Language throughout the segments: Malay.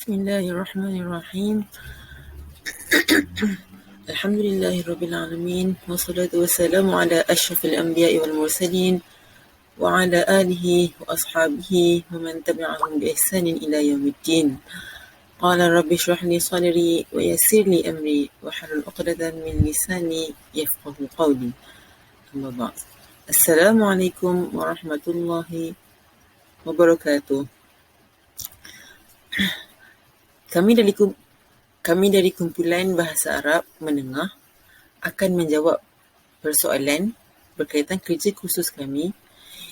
Bismillahirrahmanirrahim. Alhamdulillahirrabbilalamin. Wassalatu wassalamu ala ashrafil anbiya'i wal mursalin wa ala alihi wa ashabihi wa man tabi'ahum bi ihsanin ila yaumiddin. Qala rabbi shrah li sadri wa yassir li amri wa hlul 'uqdatam min lisani yafqahu qawli. Amma ba'd. Assalamualaikum warahmatullahi wabarakatuh. Kami dari kumpulan Bahasa Arab Menengah akan menjawab persoalan berkaitan kerja khusus kami,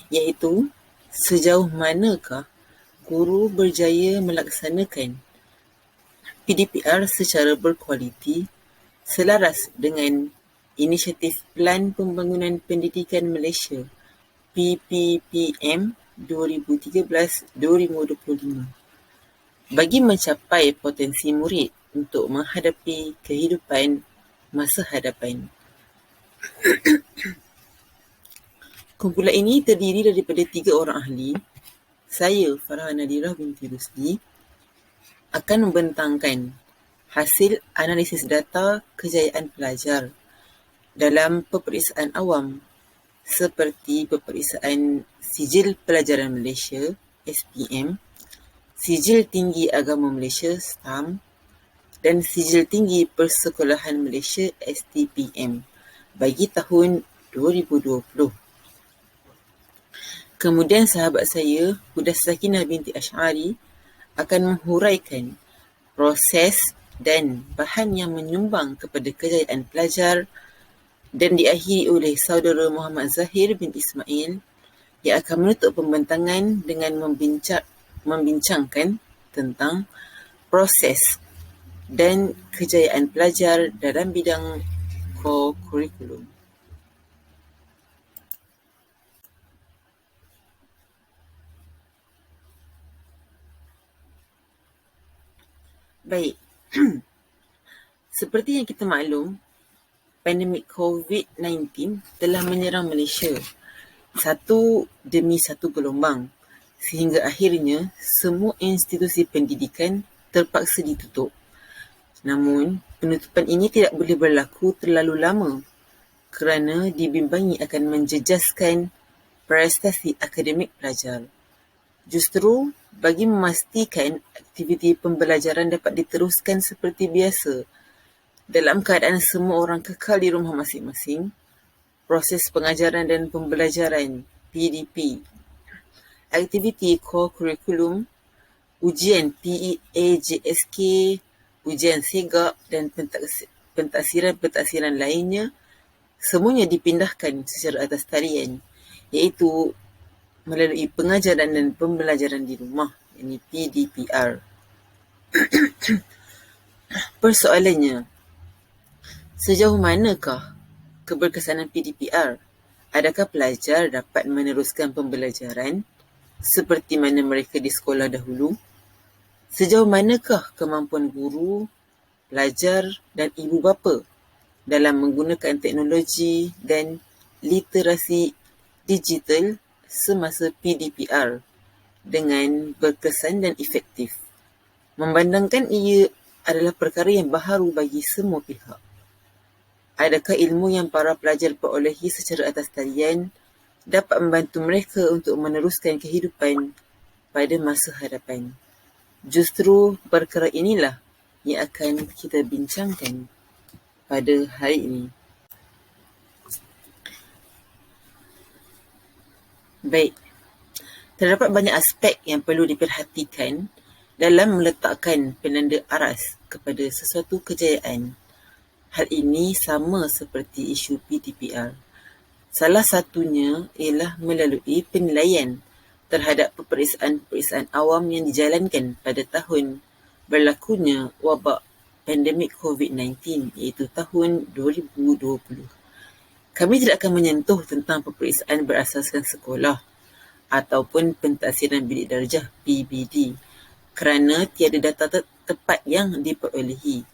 iaitu sejauh manakah guru berjaya melaksanakan PDPR secara berkualiti selaras dengan inisiatif Pelan Pembangunan Pendidikan Malaysia PPPM 2013-2025 bagi mencapai potensi murid untuk menghadapi kehidupan masa hadapan. Kumpulan ini terdiri daripada 3 orang ahli. Saya, Farah Nadirah binti Rusdi, akan membentangkan hasil analisis data kejayaan pelajar dalam peperiksaan awam seperti peperiksaan Sijil Pelajaran Malaysia SPM, Sijil Tinggi Agama Malaysia STAM dan Sijil Tinggi Persekolahan Malaysia STPM bagi tahun 2020. Kemudian sahabat saya, Huda Sakinah binti Ash'ari, akan menghuraikan proses dan bahan yang menyumbang kepada kejayaan pelajar dan diakhiri oleh saudara Muhammad Zahir bin Ismail yang akan menutup pembentangan dengan membincangkan tentang proses dan kejayaan pelajar dalam bidang core curriculum. Baik, seperti yang kita maklum, pandemik COVID-19 telah menyerang Malaysia satu demi satu gelombang sehingga akhirnya semua institusi pendidikan terpaksa ditutup. Namun, penutupan ini tidak boleh berlaku terlalu lama kerana dibimbangi akan menjejaskan prestasi akademik pelajar. Justru, bagi memastikan aktiviti pembelajaran dapat diteruskan seperti biasa dalam keadaan semua orang kekal di rumah masing-masing, proses pengajaran dan pembelajaran PDP, aktiviti core curriculum, ujian PEAJSK, ujian segak dan pentaksiran lainnya semuanya dipindahkan secara atas talian, iaitu melalui pengajaran dan pembelajaran di rumah, yakni PDPR. Persoalannya, sejauh manakah keberkesanan PDPR? Adakah pelajar dapat meneruskan pembelajaran seperti mana mereka di sekolah dahulu? Sejauh manakah kemampuan guru, pelajar dan ibu bapa dalam menggunakan teknologi dan literasi digital semasa PDPR dengan berkesan dan efektif? Memandangkan ia adalah perkara yang baharu bagi semua pihak. Adakah ilmu yang para pelajar perolehi secara atas talian dapat membantu mereka untuk meneruskan kehidupan pada masa hadapan? Justru perkara inilah yang akan kita bincangkan pada hari ini. Baik, terdapat banyak aspek yang perlu diperhatikan dalam meletakkan penanda aras kepada sesuatu kejayaan. Hal ini sama seperti isu PDPR. Salah satunya ialah melalui penilaian terhadap peperiksaan awam yang dijalankan pada tahun berlakunya wabak pandemik COVID-19, iaitu tahun 2020. Kami tidak akan menyentuh tentang peperiksaan berasaskan sekolah ataupun pentaksiran bilik darjah PBD kerana tiada data tepat yang diperolehi.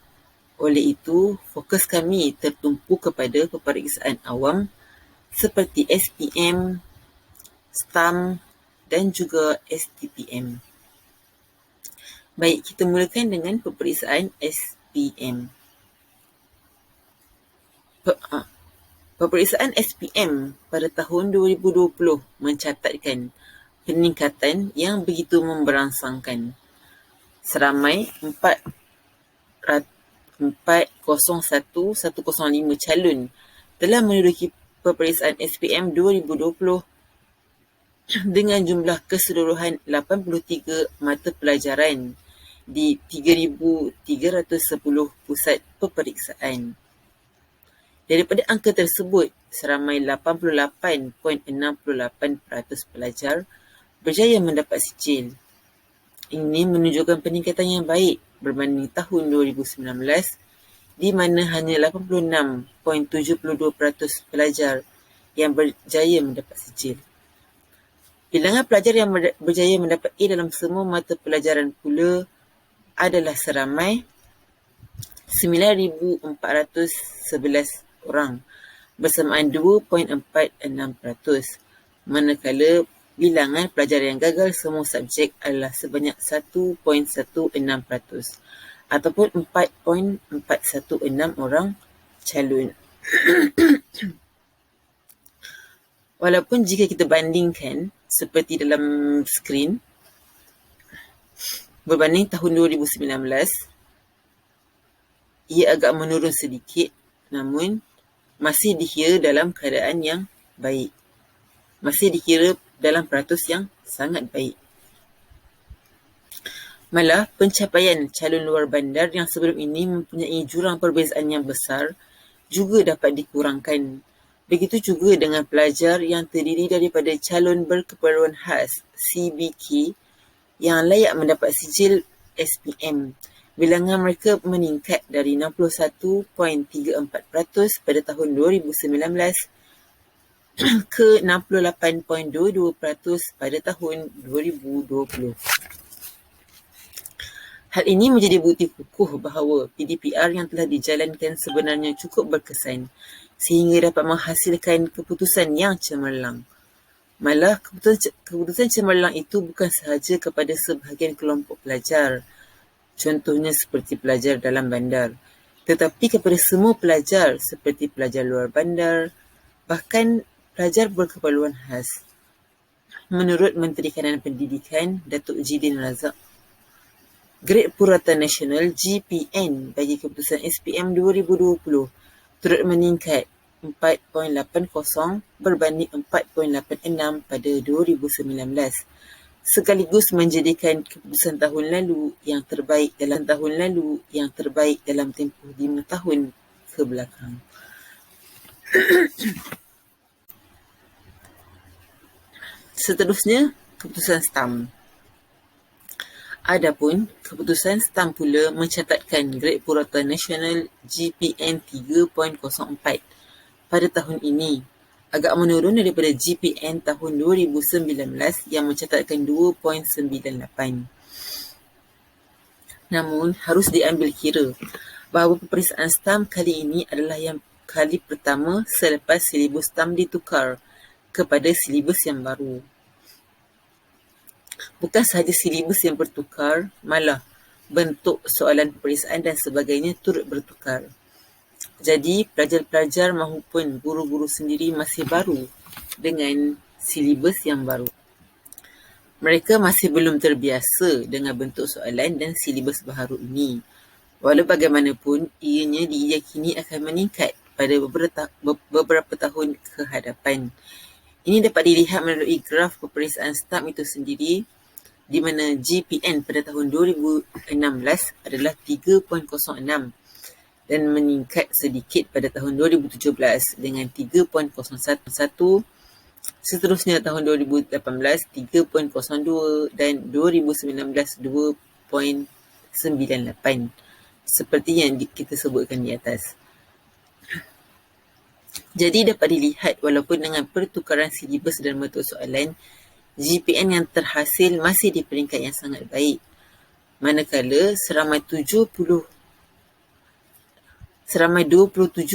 Oleh itu, fokus kami tertumpu kepada peperiksaan awam seperti SPM, STAM dan juga STPM. Baik, kita mulakan dengan peperiksaan SPM. Peperiksaan SPM pada tahun 2020 mencatatkan peningkatan yang begitu memberangsangkan. Seramai 401,105 calon telah meneruki peperiksaan SPM 2020 dengan jumlah keseluruhan 83 mata pelajaran di 3,310 pusat peperiksaan. Daripada angka tersebut, seramai 88.68% pelajar berjaya mendapat sijil. Ini menunjukkan peningkatan yang baik berbanding tahun 2019, di mana hanya 86.72% pelajar yang berjaya mendapat sijil. Bilangan pelajar yang berjaya mendapat A dalam semua mata pelajaran pula adalah seramai 9,411 orang bersamaan 2.46%, manakala bilangan pelajar yang gagal semua subjek adalah sebanyak 1.16% ataupun 4.416 orang calon. Walaupun jika kita bandingkan seperti dalam skrin, berbanding tahun 2019, ia agak menurun sedikit, namun masih dikira dalam keadaan yang baik. Masih dikira dalam peratus yang sangat baik. Malah, pencapaian calon luar bandar yang sebelum ini mempunyai jurang perbezaan yang besar juga dapat dikurangkan. Begitu juga dengan pelajar yang terdiri daripada calon berkeperluan khas CBK yang layak mendapat sijil SPM. Bilangan mereka meningkat dari 61.34% pada tahun 2019 ke 68.22% pada tahun 2020. Hal ini menjadi bukti kukuh bahawa PDPR yang telah dijalankan sebenarnya cukup berkesan sehingga dapat menghasilkan keputusan yang cemerlang. Malah, keputusan cemerlang itu bukan sahaja kepada sebahagian kelompok pelajar, contohnya seperti pelajar dalam bandar, tetapi kepada semua pelajar seperti pelajar luar bandar, bahkan pelajar berkeperluan khas. Menurut Menteri Kanan Pendidikan, Datuk Jidin Razak, Grade Purata Nasional GPN bagi keputusan SPM 2020 turut meningkat 4.80 berbanding 4.86 pada 2019, sekaligus menjadikan keputusan tahun lalu yang terbaik dalam tempoh 5 tahun ke belakang. Seterusnya, keputusan STAM. Adapun keputusan STAM pula mencatatkan Grade Purata Nasional GPN 3.04 pada tahun ini, agak menurun daripada GPN tahun 2019 yang mencatatkan 2.98. Namun, harus diambil kira bahawa peperiksaan STAM kali ini adalah yang kali pertama selepas silibus STAM ditukar kepada silibus yang baru. Bukan sahaja silibus yang bertukar, malah bentuk soalan peperiksaan dan sebagainya turut bertukar. Jadi, pelajar-pelajar maupun guru-guru sendiri masih baru dengan silibus yang baru. Mereka masih belum terbiasa dengan bentuk soalan dan silibus baharu ini. Walau bagaimanapun, ianya diyakini akan meningkat pada beberapa tahun ke hadapan. Ini dapat dilihat melalui graf peperiksaan STAM itu sendiri, di mana GPN pada tahun 2016 adalah 3.06 dan meningkat sedikit pada tahun 2017 dengan 3.01, seterusnya tahun 2018 3.02 dan 2019 2.98, seperti yang kita sebutkan di atas. Jadi dapat dilihat walaupun dengan pertukaran silibus dan bentuk soalan, GPN yang terhasil masih di peringkat yang sangat baik. Manakala seramai 27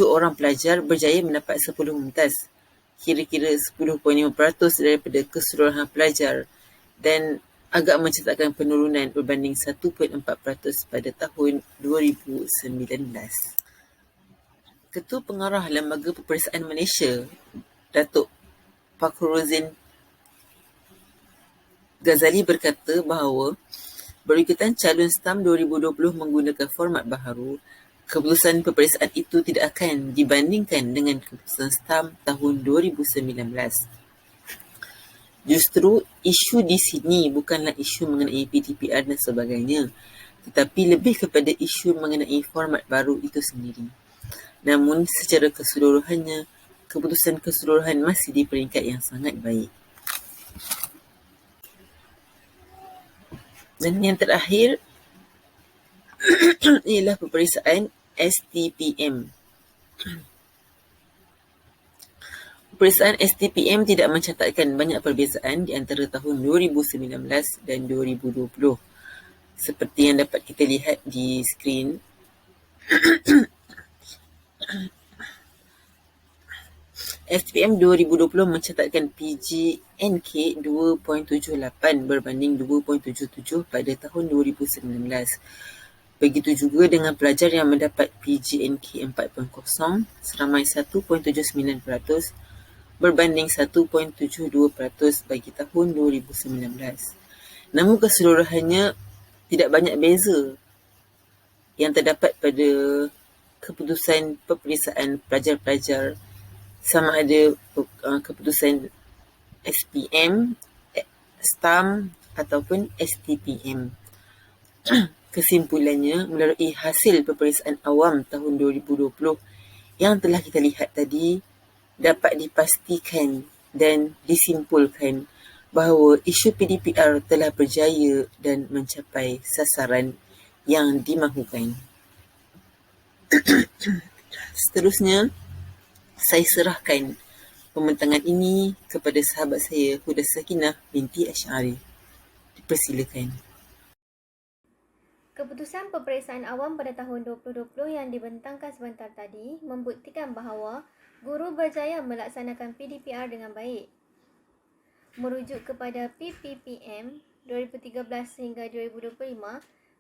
orang pelajar berjaya mendapat 10 mumtaz, kira-kira 10.5% daripada keseluruhan pelajar, dan agak mencatatkan penurunan berbanding 1.4% pada tahun 2019. Ketua Pengarah Lembaga Peperiksaan Malaysia, Datuk Fakhruzzin Ghazali berkata bahawa berikutan calon STAM 2020 menggunakan format baharu, keputusan peperiksaan itu tidak akan dibandingkan dengan keputusan STAM tahun 2019. Justru isu di sini bukanlah isu mengenai PDPR dan sebagainya, tetapi lebih kepada isu mengenai format baru itu sendiri. Namun secara keseluruhannya, keputusan keseluruhan masih di peringkat yang sangat baik. Dan yang terakhir ialah peperiksaan STPM. Peperiksaan STPM tidak mencatatkan banyak perbezaan di antara tahun 2019 dan 2020. Seperti yang dapat kita lihat di skrin, STPM 2020 mencatatkan PGNK 2.78 berbanding 2.77 pada tahun 2019. Begitu juga dengan pelajar yang mendapat PGNK 4.0 seramai 1.79% berbanding 1.72% bagi tahun 2019. Namun keseluruhannya tidak banyak beza yang terdapat pada keputusan peperiksaan pelajar-pelajar sama ada keputusan SPM, STAM ataupun STPM. Kesimpulannya, melalui hasil peperiksaan awam tahun 2020 yang telah kita lihat tadi, dapat dipastikan dan disimpulkan bahawa isu PDPR telah berjaya dan mencapai sasaran yang dimahukan. Seterusnya, saya serahkan pembentangan ini kepada sahabat saya, Huda Sakinah binti Asy'ari. Dipersilakan. Keputusan peperiksaan awam pada tahun 2020 yang dibentangkan sebentar tadi membuktikan bahawa guru berjaya melaksanakan PDPR dengan baik. Merujuk kepada PPPM 2013 hingga 2025,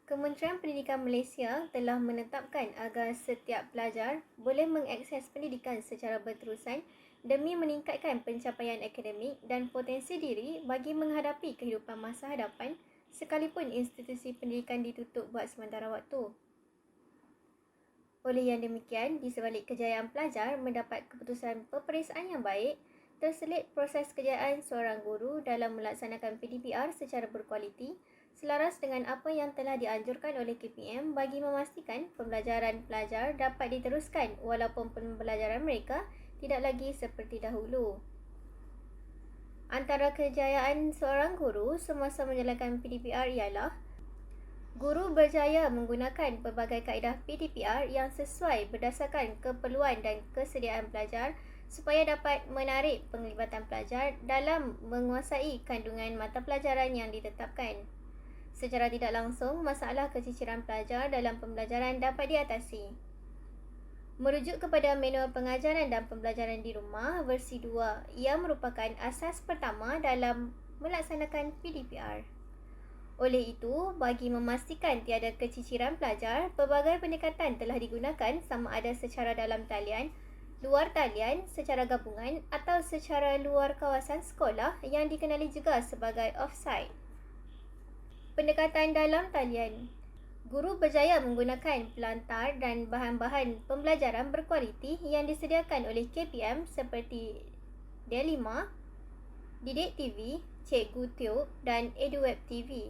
Kementerian Pendidikan Malaysia telah menetapkan agar setiap pelajar boleh mengakses pendidikan secara berterusan demi meningkatkan pencapaian akademik dan potensi diri bagi menghadapi kehidupan masa hadapan sekalipun institusi pendidikan ditutup buat sementara waktu. Oleh yang demikian, di sebalik kejayaan pelajar mendapat keputusan peperiksaan yang baik, terselit proses kejayaan seorang guru dalam melaksanakan PDPR secara berkualiti selaras dengan apa yang telah dianjurkan oleh KPM bagi memastikan pembelajaran pelajar dapat diteruskan walaupun pembelajaran mereka tidak lagi seperti dahulu. Antara kejayaan seorang guru semasa menjalankan PDPR ialah guru berjaya menggunakan pelbagai kaedah PDPR yang sesuai berdasarkan keperluan dan kesediaan pelajar supaya dapat menarik penglibatan pelajar dalam menguasai kandungan mata pelajaran yang ditetapkan. Secara tidak langsung, masalah keciciran pelajar dalam pembelajaran dapat diatasi. Merujuk kepada manual pengajaran dan pembelajaran di rumah versi 2, ia merupakan asas pertama dalam melaksanakan PDPR. Oleh itu, bagi memastikan tiada keciciran pelajar, pelbagai pendekatan telah digunakan sama ada secara dalam talian, luar talian, secara gabungan atau secara luar kawasan sekolah yang dikenali juga sebagai off-site. Pendekatan dalam talian. Guru berjaya menggunakan pelantar dan bahan-bahan pembelajaran berkualiti yang disediakan oleh KPM seperti D5, Didik TV, Cikgu Tube dan EduWeb TV.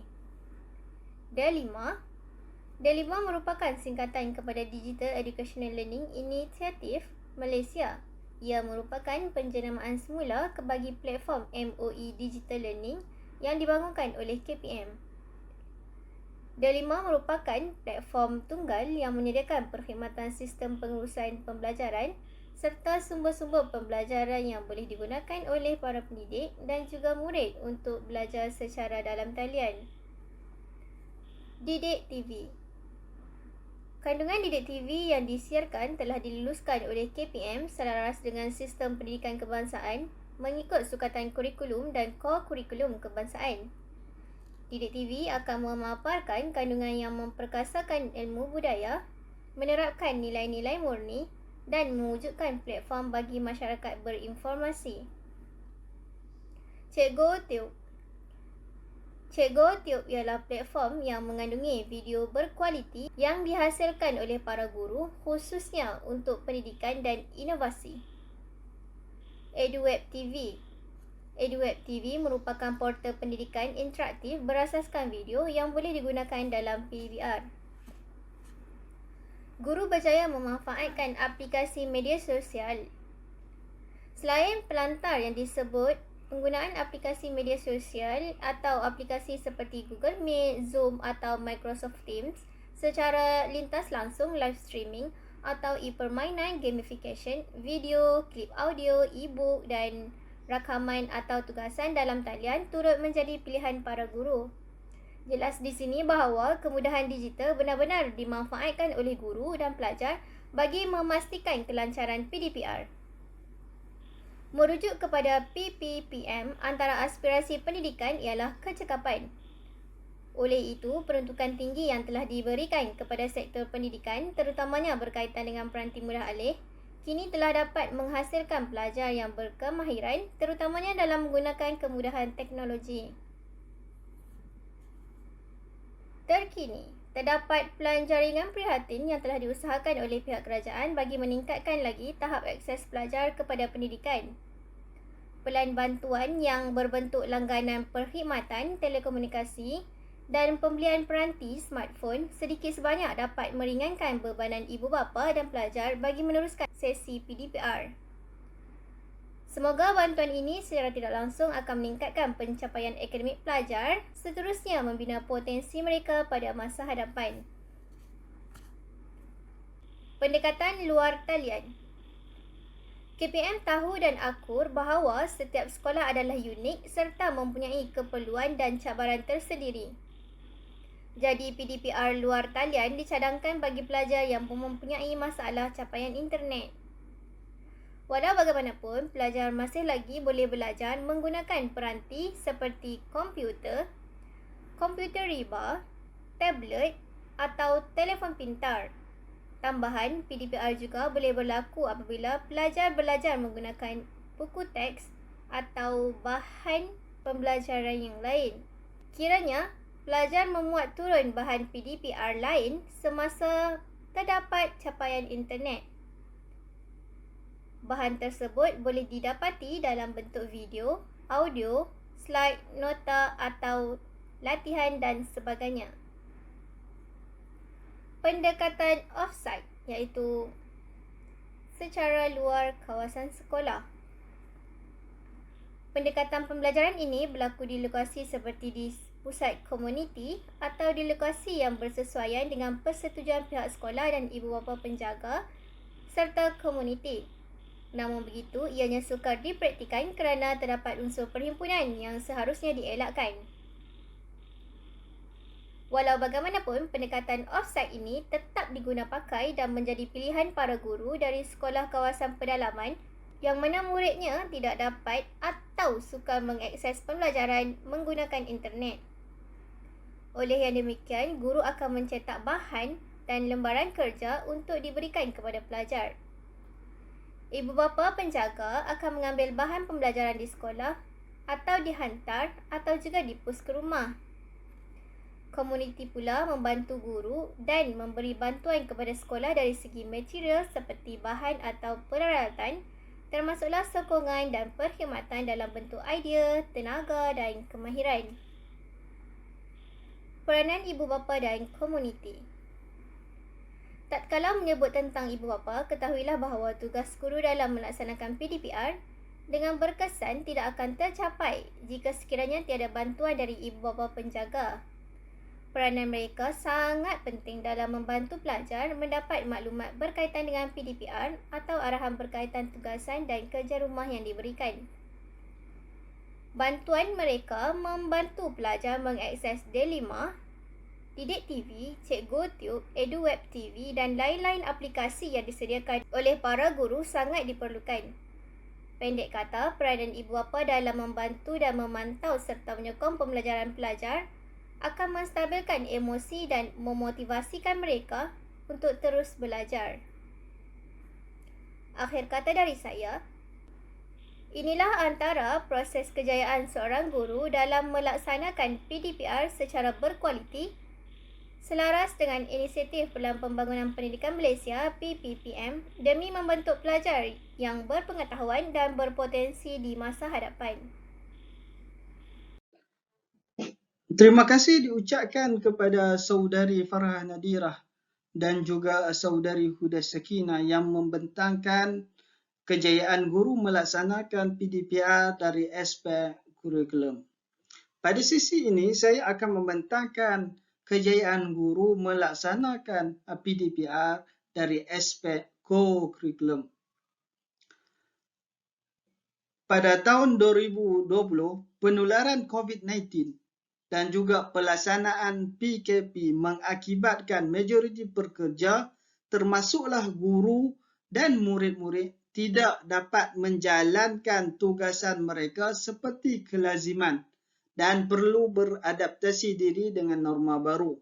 D5 merupakan singkatan kepada Digital Educational Learning Initiative Malaysia. Ia merupakan penjenamaan semula bagi platform MOE Digital Learning yang dibangunkan oleh KPM. D5 merupakan platform tunggal yang menyediakan perkhidmatan sistem pengurusan pembelajaran serta sumber-sumber pembelajaran yang boleh digunakan oleh para pendidik dan juga murid untuk belajar secara dalam talian. Didik TV. Kandungan Didik TV yang disiarkan telah diluluskan oleh KPM selaras dengan sistem pendidikan kebangsaan mengikut sukatan kurikulum dan core kurikulum kebangsaan. Didik TV akan memaparkan kandungan yang memperkasakan ilmu budaya, menerapkan nilai-nilai murni dan mewujudkan platform bagi masyarakat berinformasi. Cikgu Tube. Cikgu Tube ialah platform yang mengandungi video berkualiti yang dihasilkan oleh para guru khususnya untuk pendidikan dan inovasi. EduWeb TV. EduWeb TV merupakan portal pendidikan interaktif berasaskan video yang boleh digunakan dalam PDPR. Guru berjaya memanfaatkan aplikasi media sosial. Selain pelantar yang disebut, penggunaan aplikasi media sosial atau aplikasi seperti Google Meet, Zoom atau Microsoft Teams secara lintas langsung live streaming atau e-permainan gamification, video, klip audio, e-book dan rakaman atau tugasan dalam talian turut menjadi pilihan para guru. Jelas di sini bahawa kemudahan digital benar-benar dimanfaatkan oleh guru dan pelajar bagi memastikan kelancaran PDPR. Merujuk kepada PPPM, antara aspirasi pendidikan ialah kecekapan. Oleh itu, peruntukan tinggi yang telah diberikan kepada sektor pendidikan, terutamanya berkaitan dengan peranti mudah alih, kini telah dapat menghasilkan pelajar yang berkemahiran, terutamanya dalam menggunakan kemudahan teknologi. Terkini, terdapat pelan jaringan prihatin yang telah diusahakan oleh pihak kerajaan bagi meningkatkan lagi tahap akses pelajar kepada pendidikan. Pelan bantuan yang berbentuk langganan perkhidmatan telekomunikasi dan pembelian peranti smartphone sedikit sebanyak dapat meringankan bebanan ibu bapa dan pelajar bagi meneruskan sesi PDPR. Semoga bantuan ini secara tidak langsung akan meningkatkan pencapaian akademik pelajar, seterusnya membina potensi mereka pada masa hadapan. Pendekatan luar talian. KPM tahu dan akur bahawa setiap sekolah adalah unik serta mempunyai keperluan dan cabaran tersendiri. Jadi PDPR luar talian dicadangkan bagi pelajar yang mempunyai masalah capaian internet. Walau bagaimanapun, pelajar masih lagi boleh belajar menggunakan peranti seperti komputer, komputer riba, tablet atau telefon pintar. Tambahan, PDPR juga boleh berlaku apabila pelajar belajar menggunakan buku teks atau bahan pembelajaran yang lain. Kiranya, pelajar memuat turun bahan PDPR lain semasa terdapat capaian internet. Bahan tersebut boleh didapati dalam bentuk video, audio, slide, nota atau latihan dan sebagainya. Pendekatan offsite iaitu secara luar kawasan sekolah. Pendekatan pembelajaran ini berlaku di lokasi seperti di pusat komuniti atau di lokasi yang bersesuaian dengan persetujuan pihak sekolah dan ibu bapa penjaga serta komuniti. Namun begitu, ianya sukar dipraktikan kerana terdapat unsur perhimpunan yang seharusnya dielakkan. Walau bagaimanapun, pendekatan offsite ini tetap diguna pakai dan menjadi pilihan para guru dari sekolah kawasan pedalaman yang mana muridnya tidak dapat atau sukar mengakses pembelajaran menggunakan internet. Oleh yang demikian, guru akan mencetak bahan dan lembaran kerja untuk diberikan kepada pelajar. Ibu bapa penjaga akan mengambil bahan pembelajaran di sekolah atau dihantar atau juga dipus ke rumah. Komuniti pula membantu guru dan memberi bantuan kepada sekolah dari segi material seperti bahan atau peralatan, termasuklah sokongan dan perkhidmatan dalam bentuk idea, tenaga dan kemahiran. Peranan ibu bapa dan komuniti. Tatkala menyebut tentang ibu bapa, ketahuilah bahawa tugas guru dalam melaksanakan PDPR dengan berkesan tidak akan tercapai jika sekiranya tiada bantuan dari ibu bapa penjaga. Peranan mereka sangat penting dalam membantu pelajar mendapat maklumat berkaitan dengan PDPR atau arahan berkaitan tugasan dan kerja rumah yang diberikan. Bantuan mereka membantu pelajar mengakses D5, Didik TV, Cikgu Tube, EduWeb TV dan lain-lain aplikasi yang disediakan oleh para guru sangat diperlukan. Pendek kata, peranan ibu bapa dalam membantu dan memantau serta menyokong pembelajaran pelajar akan menstabilkan emosi dan memotivasikan mereka untuk terus belajar. Akhir kata dari saya, inilah antara proses kejayaan seorang guru dalam melaksanakan PDPR secara berkualiti selaras dengan inisiatif Pelan Pembangunan Pendidikan Malaysia PPPM demi membentuk pelajar yang berpengetahuan dan berpotensi di masa hadapan. Terima kasih diucapkan kepada saudari Farah Nadirah dan juga saudari Huda Sakina yang membentangkan kejayaan guru melaksanakan PDPR dari aspek kurikulum. Pada sisi ini, saya akan membentangkan kejayaan guru melaksanakan PDPR dari aspek co-kurikulum. Pada tahun 2020, penularan COVID-19 dan juga pelaksanaan PKP mengakibatkan majoriti pekerja termasuklah guru dan murid-murid tidak dapat menjalankan tugasan mereka seperti kelaziman dan perlu beradaptasi diri dengan norma baru.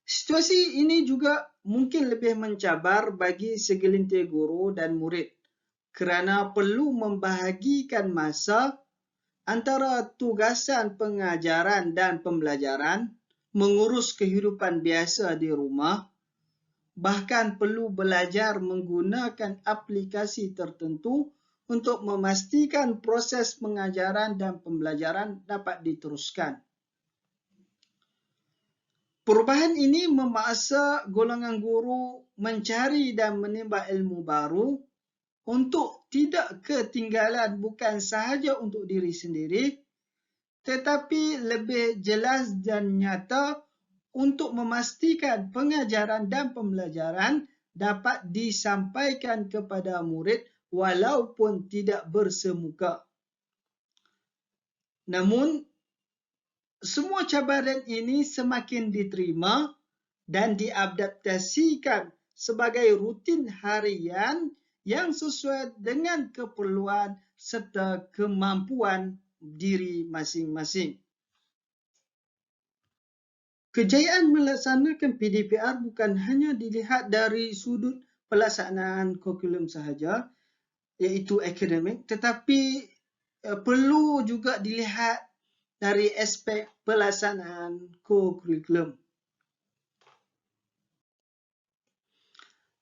Situasi ini juga mungkin lebih mencabar bagi segelintir guru dan murid kerana perlu membahagikan masa antara tugasan pengajaran dan pembelajaran, mengurus kehidupan biasa di rumah, bahkan perlu belajar menggunakan aplikasi tertentu untuk memastikan proses pengajaran dan pembelajaran dapat diteruskan. Perubahan ini memaksa golongan guru mencari dan menimba ilmu baru untuk tidak ketinggalan bukan sahaja untuk diri sendiri, tetapi lebih jelas dan nyata untuk memastikan pengajaran dan pembelajaran dapat disampaikan kepada murid walaupun tidak bersemuka. Namun, semua cabaran ini semakin diterima dan diadaptasikan sebagai rutin harian yang sesuai dengan keperluan serta kemampuan diri masing-masing. Kejayaan melaksanakan PDPR bukan hanya dilihat dari sudut pelaksanaan kurikulum sahaja, iaitu akademik, tetapi perlu juga dilihat dari aspek pelaksanaan kurikulum.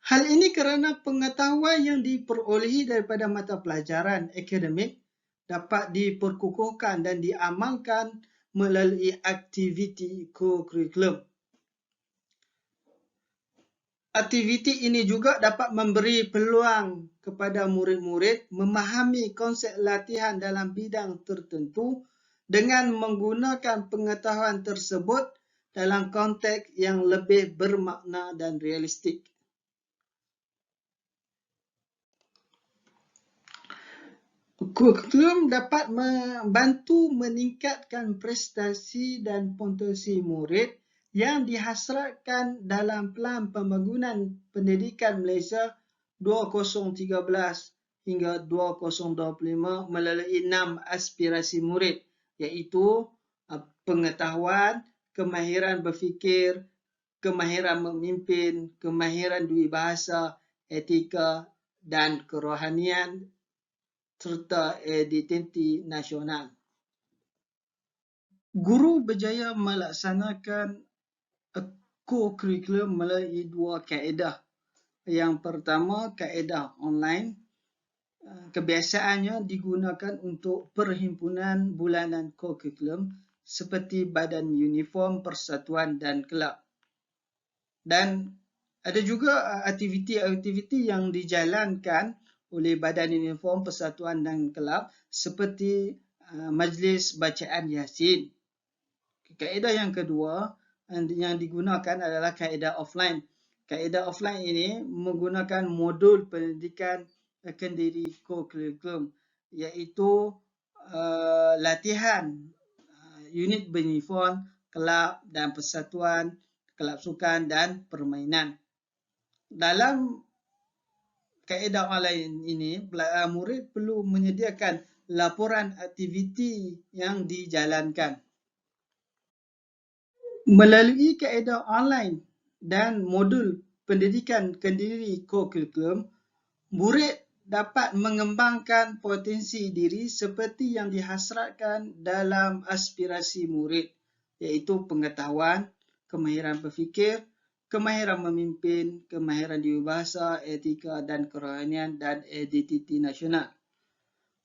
Hal ini kerana pengetahuan yang diperolehi daripada mata pelajaran akademik dapat diperkukuhkan dan diamalkan melalui aktiviti kurikulum. Aktiviti ini juga dapat memberi peluang kepada murid-murid memahami konsep latihan dalam bidang tertentu dengan menggunakan pengetahuan tersebut dalam konteks yang lebih bermakna dan realistik. Kurikulum dapat membantu meningkatkan prestasi dan puntuasi murid yang dihasratkan dalam Pelan Pembangunan Pendidikan Malaysia 2013 hingga 2025 melalui 6 aspirasi murid, iaitu pengetahuan, kemahiran berfikir, kemahiran memimpin, kemahiran duibahasa, etika dan kerohanian serta identiti nasional. Guru berjaya melaksanakan co-kurikulum melalui 2 kaedah. Yang pertama, kaedah online. Kebiasaannya digunakan untuk perhimpunan bulanan co-kurikulum seperti badan uniform, persatuan dan kelab. Dan ada juga aktiviti-aktiviti yang dijalankan oleh badan uniform, persatuan dan kelab seperti majlis bacaan Yasin. Kaedah yang kedua yang digunakan adalah kaedah offline. Kaedah offline ini menggunakan modul pendidikan kendiri co-kurikulum, iaitu latihan unit beruniform, kelab dan persatuan, kelab sukan dan permainan. Dalam kaedah online ini, murid perlu menyediakan laporan aktiviti yang dijalankan. Melalui kaedah online dan modul pendidikan kendiri co-curriculum, murid dapat mengembangkan potensi diri seperti yang dihasratkan dalam aspirasi murid, iaitu pengetahuan, kemahiran berfikir, kemahiran memimpin, kemahiran di bahasa, etika dan kerohanian, dan identiti nasional.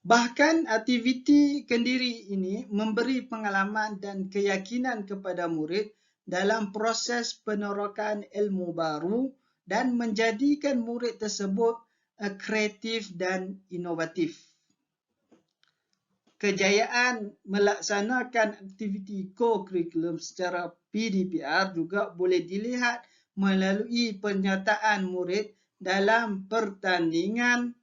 Bahkan aktiviti kendiri ini memberi pengalaman dan keyakinan kepada murid dalam proses penerokan ilmu baru dan menjadikan murid tersebut kreatif dan inovatif. Kejayaan melaksanakan aktiviti co-curriculum secara PDPR juga boleh dilihat melalui penyertaan murid dalam pertandingan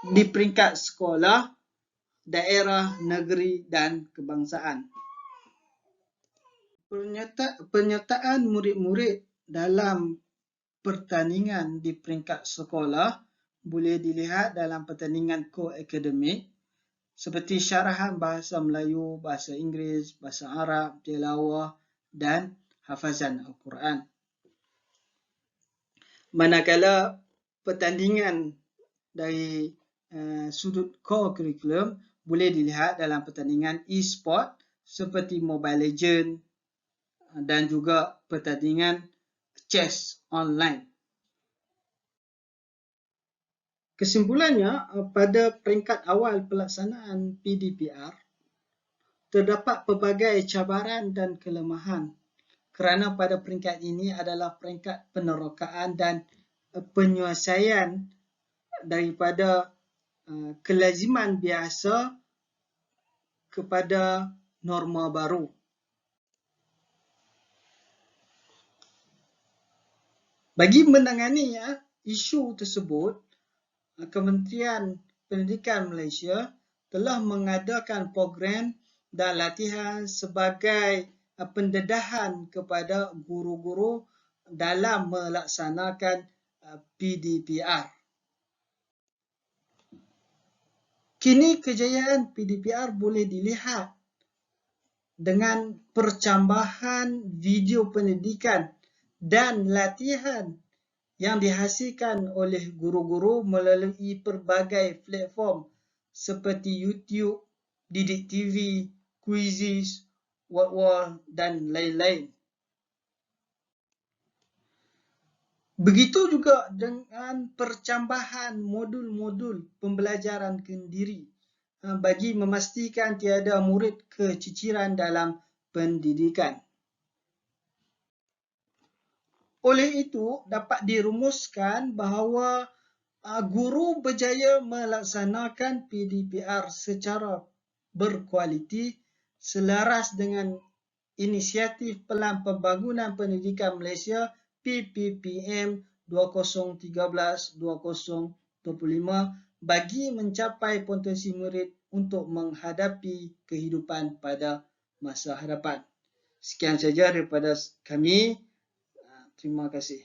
di peringkat sekolah, daerah, negeri dan kebangsaan. Penyertaan murid-murid dalam pertandingan di peringkat sekolah boleh dilihat dalam pertandingan co-akademik seperti syarahan bahasa Melayu, bahasa Inggeris, bahasa Arab, tilawah dan hafazan Al-Quran. Manakala pertandingan dari sudut co-curriculum boleh dilihat dalam pertandingan e-sport seperti Mobile Legends dan juga pertandingan chess online. Kesimpulannya, pada peringkat awal pelaksanaan PDPR, terdapat pelbagai cabaran dan kelemahan kerana pada peringkat ini adalah peringkat penerokaan dan penyelesaian daripada kelaziman biasa kepada norma baru. Bagi menangani isu tersebut, Kementerian Pendidikan Malaysia telah mengadakan program dan latihan sebagai pendedahan kepada guru-guru dalam melaksanakan PDPR. Kini kejayaan PDPR boleh dilihat dengan percambahan video pendidikan dan latihan yang dihasilkan oleh guru-guru melalui pelbagai platform seperti YouTube, Didik TV, Quizizz, Wordwall dan lain-lain. Begitu juga dengan percambahan modul-modul pembelajaran kendiri bagi memastikan tiada murid keciciran dalam pendidikan. Oleh itu, dapat dirumuskan bahawa guru berjaya melaksanakan PDPR secara berkualiti selaras dengan inisiatif Pelan Pembangunan Pendidikan Malaysia PPPM 2013-2025 bagi mencapai potensi murid untuk menghadapi kehidupan pada masa hadapan. Sekian saja daripada kami. Terima kasih.